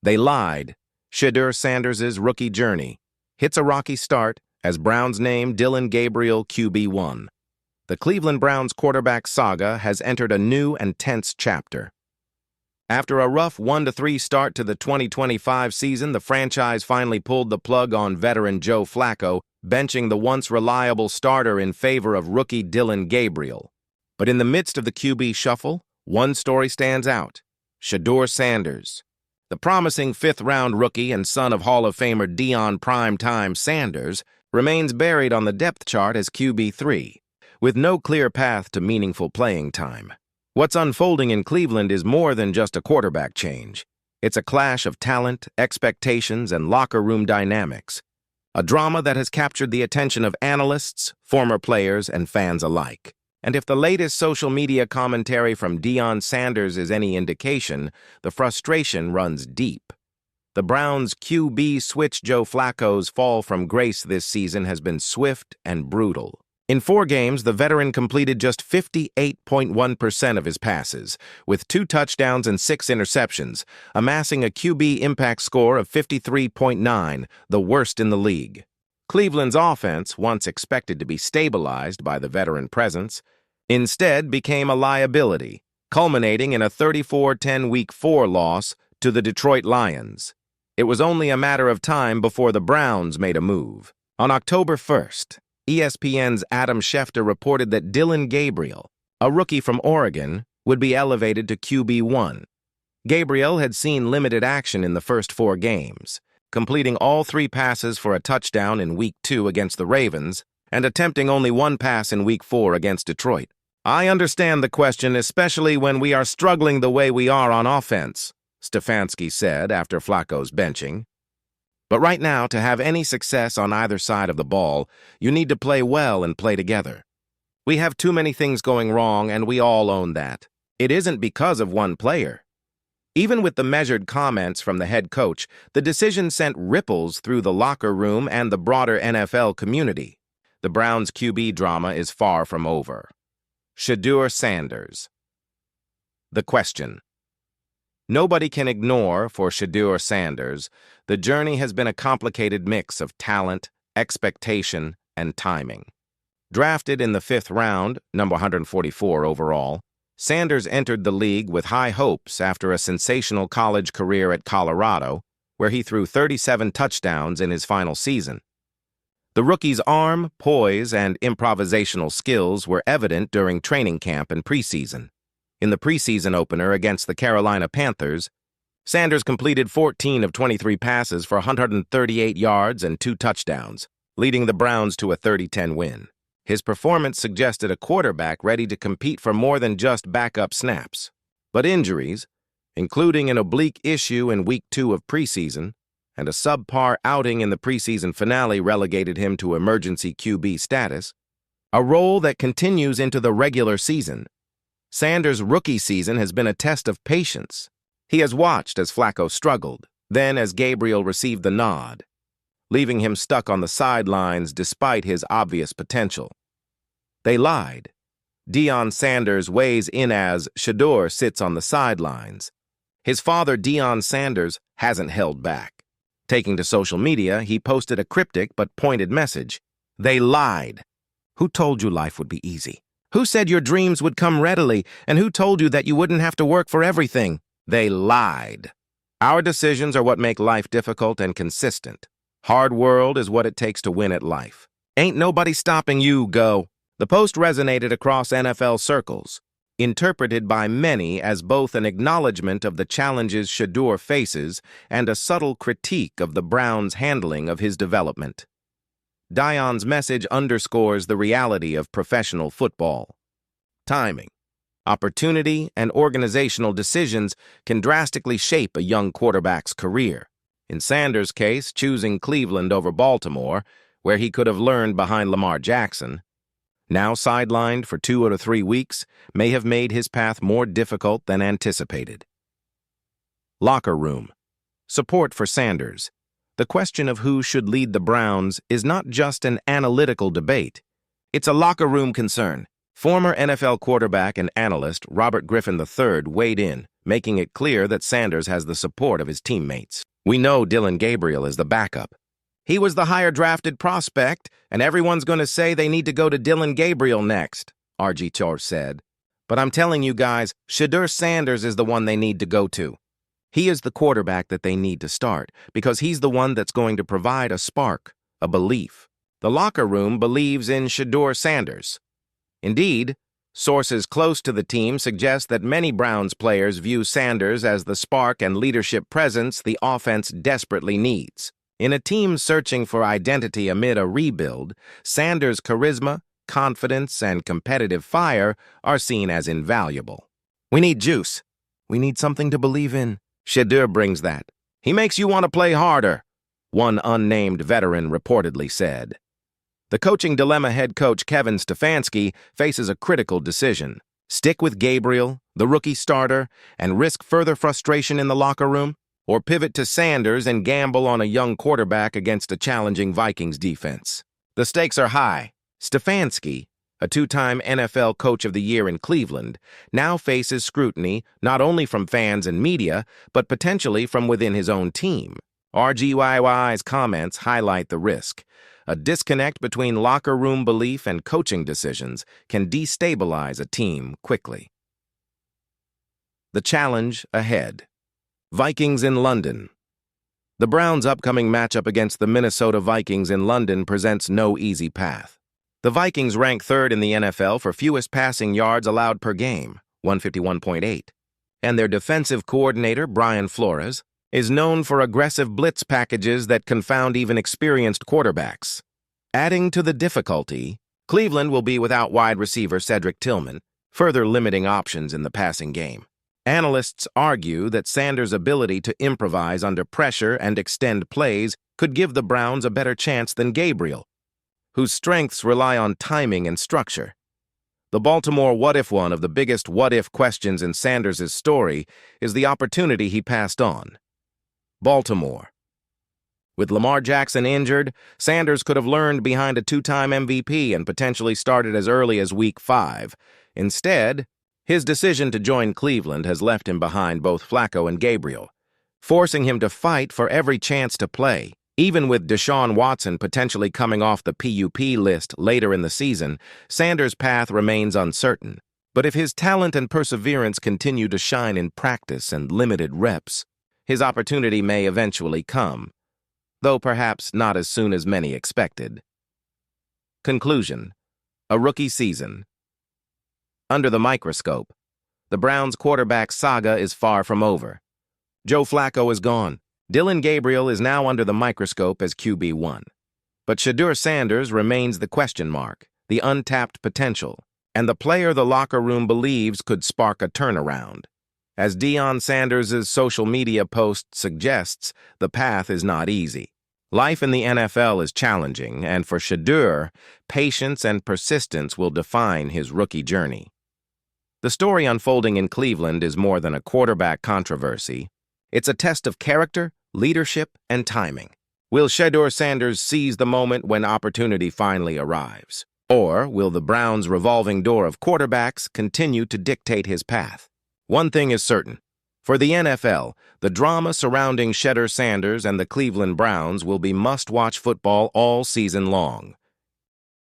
They lied. Shedeur Sanders' rookie journey hits a rocky start as Browns name Dillon Gabriel QB1. The Cleveland Browns quarterback saga has entered a new and tense chapter. After a rough 1-3 start to the 2025 season, the franchise finally pulled the plug on veteran Joe Flacco, benching the once reliable starter in favor of rookie Dillon Gabriel. But in the midst of the QB shuffle, one story stands out: Shedeur Sanders. The promising fifth-round rookie and son of Hall of Famer Deion "Primetime" Sanders remains buried on the depth chart as QB3, with no clear path to meaningful playing time. What's unfolding in Cleveland is more than just a quarterback change. It's a clash of talent, expectations, and locker room dynamics. A drama that has captured the attention of analysts, former players, and fans alike. And if the latest social media commentary from Deion Sanders is any indication, the frustration runs deep. The Browns' QB switch Joe Flacco's fall from grace this season has been swift and brutal. In 4 games, the veteran completed just 58.1% of his passes, with 2 touchdowns and 6 interceptions, amassing a QB impact score of 53.9, the worst in the league. Cleveland's offense, once expected to be stabilized by the veteran presence, instead became a liability, culminating in a 34-10 Week 4 loss to the Detroit Lions. It was only a matter of time before the Browns made a move. On October 1st, ESPN's Adam Schefter reported that Dillon Gabriel, a rookie from Oregon, would be elevated to QB1. Gabriel had seen limited action in the first 4 games, completing all 3 passes for a touchdown in Week 2 against the Ravens and attempting only 1 pass in Week 4 against Detroit. "I understand the question, especially when we are struggling the way we are on offense," Stefanski said after Flacco's benching. "But right now, to have any success on either side of the ball, you need to play well and play together. We have too many things going wrong, and we all own that. It isn't because of one player." Even with the measured comments from the head coach, the decision sent ripples through the locker room and the broader NFL community. The Browns' QB drama is far from over. Shedeur Sanders. The question. Nobody can ignore, for Shedeur Sanders, the journey has been a complicated mix of talent, expectation, and timing. Drafted in the 5th round, number 144 overall, Sanders entered the league with high hopes after a sensational college career at Colorado, where he threw 37 touchdowns in his final season. The rookie's arm, poise, and improvisational skills were evident during training camp and preseason. In the preseason opener against the Carolina Panthers, Sanders completed 14 of 23 passes for 138 yards and 2 touchdowns, leading the Browns to a 30-10 win. His performance suggested a quarterback ready to compete for more than just backup snaps. But injuries, including an oblique issue in Week 2 of preseason and a subpar outing in the preseason finale, relegated him to emergency QB status, a role that continues into the regular season. Sanders' rookie season has been a test of patience. He has watched as Flacco struggled, then as Gabriel received the nod, leaving him stuck on the sidelines despite his obvious potential. They lied. Deion Sanders weighs in as Shedeur sits on the sidelines. His father, Deion Sanders, hasn't held back. Taking to social media, he posted a cryptic but pointed message. "They lied. Who told you life would be easy? Who said your dreams would come readily? And who told you that you wouldn't have to work for everything? They lied. Our decisions are what make life difficult and consistent. Hard world is what it takes to win at life. Ain't nobody stopping you, go." The post resonated across NFL circles, interpreted by many as both an acknowledgement of the challenges Shedeur faces and a subtle critique of the Browns' handling of his development. Deion's message underscores the reality of professional football. Timing, opportunity, and organizational decisions can drastically shape a young quarterback's career. In Sanders' case, choosing Cleveland over Baltimore, where he could have learned behind Lamar Jackson, now sidelined for 2 to 3 weeks, may have made his path more difficult than anticipated. Locker room. Support for Sanders. The question of who should lead the Browns is not just an analytical debate. It's a locker room concern. Former NFL quarterback and analyst Robert Griffin III weighed in, making it clear that Sanders has the support of his teammates. "We know Dillon Gabriel is the backup. He was the higher drafted prospect, and everyone's going to say they need to go to Dillon Gabriel next," RG3 said. "But I'm telling you guys, Shedeur Sanders is the one they need to go to. He is the quarterback that they need to start, because he's the one that's going to provide a spark, a belief. The locker room believes in Shedeur Sanders. Indeed, sources close to the team suggest that many Browns players view Sanders as the spark and leadership presence the offense desperately needs. In a team searching for identity amid a rebuild, Sanders' charisma, confidence, and competitive fire are seen as invaluable. We need juice. We need something to believe in. Shedeur brings that. He makes you want to play harder," one unnamed veteran reportedly said. The coaching dilemma head coach Kevin Stefanski faces a critical decision. Stick with Gabriel, the rookie starter, and risk further frustration in the locker room? Or pivot to Sanders and gamble on a young quarterback against a challenging Vikings defense? The stakes are high. Stefanski, a two-time NFL Coach of the Year in Cleveland, now faces scrutiny not only from fans and media, but potentially from within his own team. RGYY's comments highlight the risk. A disconnect between locker room belief and coaching decisions can destabilize a team quickly. The challenge ahead. Vikings in London. The Browns' upcoming matchup against the Minnesota Vikings in London presents no easy path. The Vikings rank third in the NFL for fewest passing yards allowed per game, 151.8, and their defensive coordinator, Brian Flores, is known for aggressive blitz packages that confound even experienced quarterbacks. Adding to the difficulty, Cleveland will be without wide receiver Cedric Tillman, further limiting options in the passing game. Analysts argue that Sanders' ability to improvise under pressure and extend plays could give the Browns a better chance than Gabriel, whose strengths rely on timing and structure. The Baltimore what-if one of the biggest what-if questions in Sanders' story is the opportunity he passed on. Baltimore. With Lamar Jackson injured, Sanders could have learned behind a two-time MVP and potentially started as early as Week 5. Instead, his decision to join Cleveland has left him behind both Flacco and Gabriel, forcing him to fight for every chance to play. Even with Deshaun Watson potentially coming off the PUP list later in the season, Sanders' path remains uncertain. But if his talent and perseverance continue to shine in practice and limited reps, his opportunity may eventually come, though perhaps not as soon as many expected. Conclusion: a rookie season. Under the microscope, the Browns' quarterback saga is far from over. Joe Flacco is gone. Dillon Gabriel is now under the microscope as QB1. But Shedeur Sanders remains the question mark, the untapped potential, and the player the locker room believes could spark a turnaround. As Deion Sanders' social media post suggests, the path is not easy. Life in the NFL is challenging, and for Shedeur, patience and persistence will define his rookie journey. The story unfolding in Cleveland is more than a quarterback controversy. It's a test of character, leadership, and timing. Will Shedeur Sanders seize the moment when opportunity finally arrives? Or will the Browns' revolving door of quarterbacks continue to dictate his path? One thing is certain. For the NFL, the drama surrounding Shedeur Sanders and the Cleveland Browns will be must-watch football all season long.